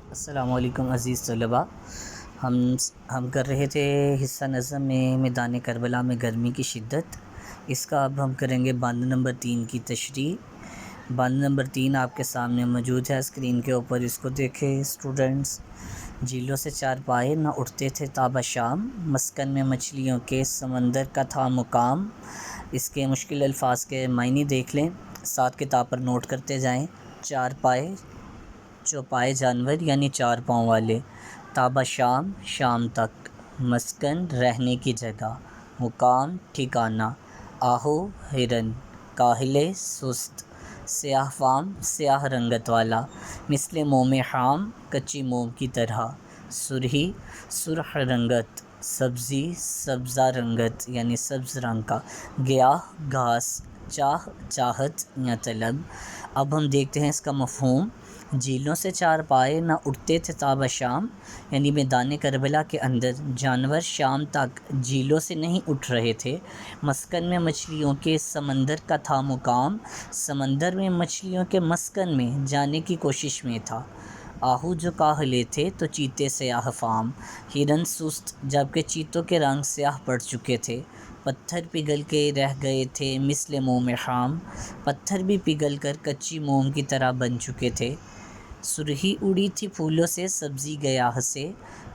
السلام علیکم عزیز طلباء، ہم کر رہے تھے حصہ نظم میں میدان کربلا میں گرمی کی شدت۔ اس کا اب ہم کریں گے بند نمبر 3 کی تشریح۔ بند نمبر 3 آپ کے سامنے موجود ہے اسکرین کے اوپر، اس کو دیکھیں اسٹوڈنٹس۔ جھیلوں سے چار پائے نہ اٹھتے تھے تابہ شام، مسکن میں مچھلیوں کے سمندر کا تھا مقام۔ اس کے مشکل الفاظ کے معنی دیکھ لیں، ساتھ کتاب پر نوٹ کرتے جائیں۔ چار پائے چوپائے جانور یعنی چار پاؤں والے، تابہ شام شام تک، مسکن رہنے کی جگہ، مقام ٹھکانہ، آہو ہرن، کاہلِ سست، سیاہ فام سیاہ رنگت والا، مثل موم خام کچی موم کی طرح، سرہی سرخ رنگت، سبزی سبزہ رنگت یعنی سبز رنگ کا، گیاہ گھاس، چاہ چاہت یا طلب۔ اب ہم دیکھتے ہیں اس کا مفہوم۔ جھیلوں سے چار پائے نہ اٹھتے تھے تابہ شام، یعنی میدان کربلا کے اندر جانور شام تک جھیلوں سے نہیں اٹھ رہے تھے۔ مسکن میں مچھلیوں کے سمندر کا تھا مقام، سمندر میں مچھلیوں کے مسکن میں جانے کی کوشش میں تھا۔ آہو جو کاہلے تھے تو چیتے سیاہ فام، ہرن سست جبکہ چیتوں کے رنگ سیاہ پڑ چکے تھے۔ پتھر پگھل کے رہ گئے تھے مثل موم خام، پتھر بھی پگھل کر کچی موم کی طرح بن چکے تھے۔ سرہی اڑی تھی پھولوں سے سبزی گیاہ سے،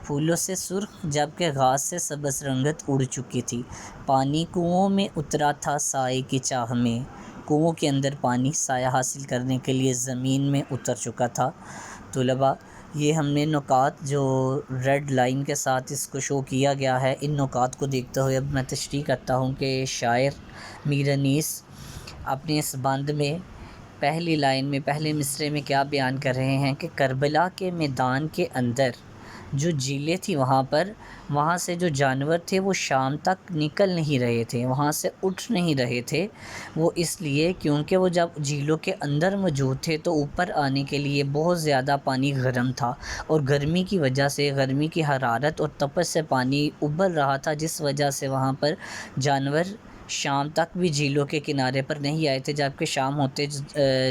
پھولوں سے سرخ جبکہ گھاس سے سبز رنگت اڑ چکی تھی۔ پانی کنوؤں میں اترا تھا سائے کی چاہ میں، کنوؤں کے اندر پانی سایہ حاصل کرنے کے لیے زمین میں اتر چکا تھا۔ طلباء، یہ ہم نے نکات جو ریڈ لائن کے ساتھ اس کو شو کیا گیا ہے، ان نکات کو دیکھتے ہوئے اب میں تشریح کرتا ہوں کہ شاعر میر انیس اپنے اس بند میں پہلی لائن میں پہلے مصرعے میں کیا بیان کر رہے ہیں کہ کربلا کے میدان کے اندر جو جھیلیں تھیں وہاں سے جو جانور تھے وہ شام تک نکل نہیں رہے تھے، وہاں سے اٹھ نہیں رہے تھے۔ وہ اس لیے کیونکہ وہ جب جھیلوں کے اندر موجود تھے تو اوپر آنے کے لیے بہت زیادہ پانی گرم تھا، اور گرمی کی وجہ سے، گرمی کی حرارت اور تپش سے پانی ابل رہا تھا، جس وجہ سے وہاں پر جانور شام تک بھی جھیلوں کے کنارے پر نہیں آئے تھے، جبکہ شام ہوتے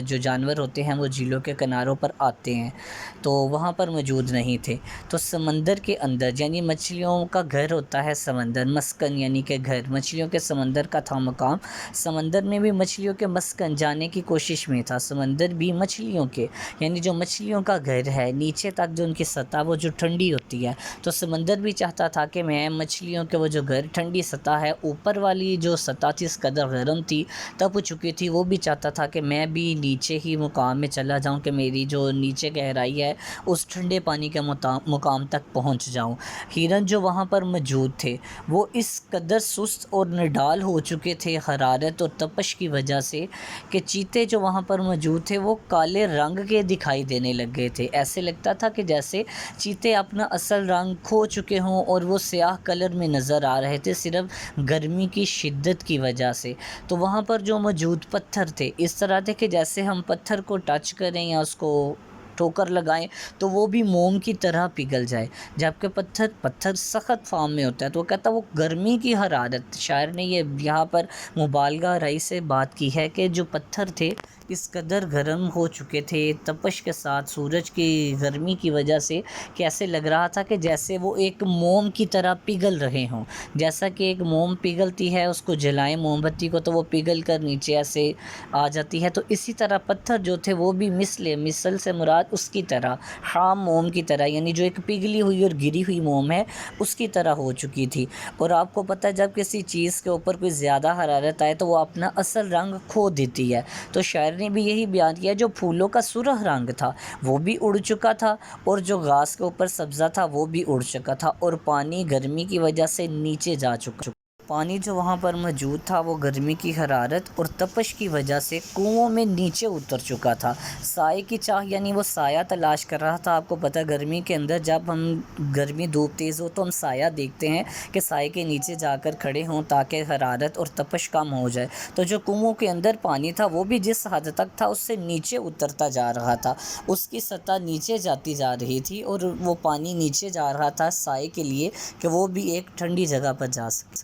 جو جانور ہوتے ہیں وہ جھیلوں کے کناروں پر آتے ہیں، تو وہاں پر موجود نہیں تھے۔ تو سمندر کے اندر یعنی مچھلیوں کا گھر ہوتا ہے سمندر، مسکن یعنی کہ گھر، مچھلیوں کے سمندر کا تھا مقام، سمندر میں بھی مچھلیوں کے مسکن جانے کی کوشش میں تھا، سمندر بھی مچھلیوں کے یعنی جو مچھلیوں کا گھر ہے، نیچے تک جو ان کی سطح وہ جو ٹھنڈی ہوتی ہے، تو سمندر بھی چاہتا تھا کہ میں مچھلیوں کے وہ جو گھر ٹھنڈی سطح ہے، اوپر والی جو سطح تھی اس قدر گرم تھی، تپ چکی تھی، وہ بھی چاہتا تھا کہ میں بھی نیچے ہی مقام میں چلا جاؤں، کہ میری جو نیچے گہرائی ہے اس ٹھنڈے پانی کے مقام تک پہنچ جاؤں۔ ہرن جو وہاں پر موجود تھے وہ اس قدر سست اور نڈال ہو چکے تھے حرارت اور تپش کی وجہ سے کہ چیتے جو وہاں پر موجود تھے وہ کالے رنگ کے دکھائی دینے لگ گئے تھے۔ ایسے لگتا تھا کہ جیسے چیتے اپنا اصل رنگ کھو چکے ہوں اور وہ سیاہ کلر میں نظر آ رہے تھے صرف گرمی کی شدت کی وجہ سے۔ تو وہاں پر جو موجود پتھر تھے اس طرح تھے کہ جیسے ہم پتھر کو ٹچ کریں یا اس کو ٹھوکر لگائیں تو وہ بھی موم کی طرح پگھل جائے، جبکہ پتھر سخت فارم میں ہوتا ہے۔ تو وہ کہتا ہے وہ گرمی کی حرارت، شاعر نے یہ یہاں پر مبالغہ آرائی سے بات کی ہے کہ جو پتھر تھے اس قدر گرم ہو چکے تھے تپش کے ساتھ سورج کی گرمی کی وجہ سے، کہ ایسے لگ رہا تھا کہ جیسے وہ ایک موم کی طرح پگھل رہے ہوں، جیسا کہ ایک موم پگھلتی ہے، اس کو جلائیں موم بتی کو تو وہ پگھل کر نیچے ایسے آ جاتی ہے، تو اسی طرح پتھر جو تھے وہ بھی مثل سے مراد اس کی طرح، خام موم کی طرح، یعنی جو ایک پگھلی ہوئی اور گری ہوئی موم ہے اس کی طرح ہو چکی تھی۔ اور آپ کو پتہ ہے جب کسی چیز کے اوپر کوئی زیادہ حرارت آئے تو وہ اپنا اصل رنگ کھو دیتی ہے، تو شاعر نے بھی یہی بیان کیا، جو پھولوں کا سرخ رنگ تھا وہ بھی اڑ چکا تھا، اور جو گھاس کے اوپر سبزہ تھا وہ بھی اڑ چکا تھا، اور پانی گرمی کی وجہ سے نیچے جا چکا۔ پانی جو وہاں پر موجود تھا وہ گرمی کی حرارت اور تپش کی وجہ سے کنوؤں میں نیچے اتر چکا تھا۔ سائے کی چاہ یعنی وہ سایہ تلاش کر رہا تھا۔ آپ کو پتہ گرمی کے اندر جب ہم گرمی دھوپ تیز ہو تو ہم سایہ دیکھتے ہیں کہ سائے کے نیچے جا کر کھڑے ہوں تاکہ حرارت اور تپش کم ہو جائے، تو جو کنوؤں کے اندر پانی تھا وہ بھی جس حد تک تھا اس سے نیچے اترتا جا رہا تھا، اس کی سطح نیچے جاتی جا رہی تھی، اور وہ پانی نیچے جا رہا تھا سائے کے لیے کہ وہ بھی ایک ٹھنڈی جگہ پر جا سکے۔